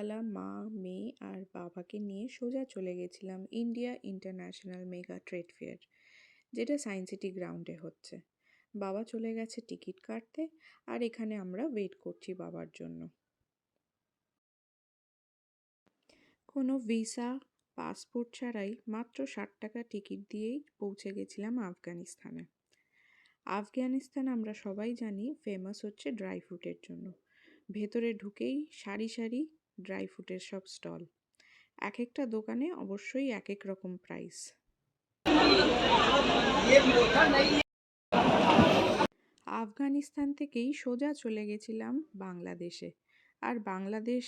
সকালবেলা মা, মেয়ে আর বাবাকে নিয়ে সোজা চলে গেছিলাম India international mega trade fair, যেটা সায়েন্স সিটি গ্রাউন্ডে হচ্ছে। বাবা চলে গেছে টিকিট কাটতে, আর এখানে আমরা ওয়েট করছি বাবার জন্য। কোনো ভিসা, পাসপোর্ট ছাড়াই মাত্র 60 টাকা টিকিট দিয়েই পৌঁছে গেছিলাম আফগানিস্তানে। আফগানিস্তান আমরা সবাই জানি ফেমাস হচ্ছে ড্রাই ফ্রুটের জন্য। ভেতরে ঢুকেই সারি সারি ড্রাই ফ্রুটের সব স্টল। এক একটা দোকানে অবশ্যই এক এক রকম প্রাইস। আফগানিস্তান থেকেই সোজা চলে গেছিলাম বাংলাদেশে। আর বাংলাদেশ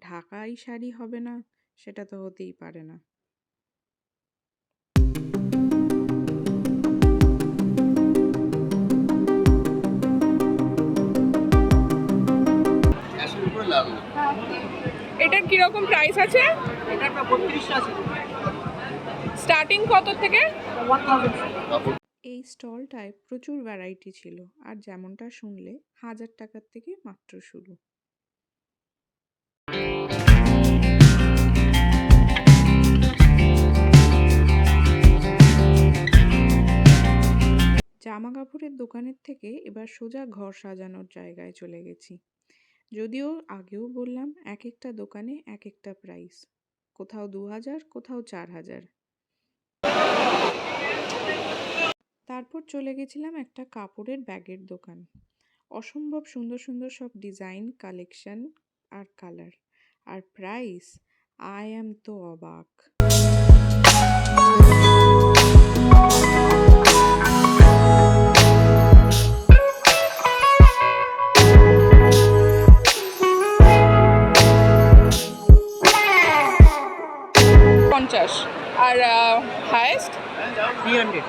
ঢাকাই শাড়ি হবে না, সেটা তো হতেই পারে না। এটা কিরকম প্রাইস আছে? এটা 3200 আছে। স্টার্টিং কত থেকে? 1000। এই স্টলটায় প্রচুর ভ্যারাইটি ছিল, আর যেমনটা শুনলে 1000 টাকার থেকে মাত্র শুরু। জামা কাপড়ের দোকানের থেকে এবার সোজা ঘর সাজানোর জায়গায় চলে গেছি। যদিও আগেও বললাম এক একটা দোকানে এক একটা প্রাইস, কোথাও 2000, কোথাও 4000। তারপর চলে গেছিলাম একটা কাপড়ের ব্যাগের দোকান। অসম্ভব সুন্দর সুন্দর সব ডিজাইন, কালেকশন আর কালার, আর প্রাইস আই অ্যাম তো অবাক। আর হাইয়েস্ট 300।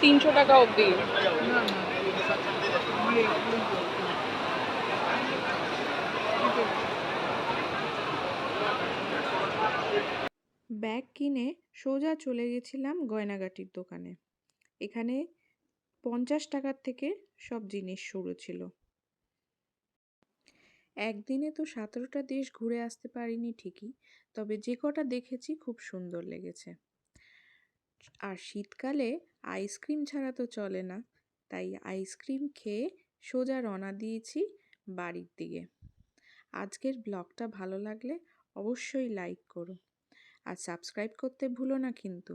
300 টাকা অবধি। ব্যাগ কিনে সোজা চলে গেছিলাম গয়নাগাটির দোকানে। এখানে 50 টাকার থেকে সব জিনিস শুরু ছিল। একদিনে তো 17টা দেশ ঘুরে আসতে পারিনি ঠিকই, তবে যে কটা দেখেছি খুব সুন্দর লেগেছে। আর শীতকালে আইসক্রিম ছাড়া তো চলে না, তাই আইসক্রিম খেয়ে সোজা রওনা দিয়েছি বাড়ির দিকে। আজকের ব্লগটা ভালো লাগলে অবশ্যই লাইক করো, আর সাবস্ক্রাইব করতে ভুলো না কিন্তু।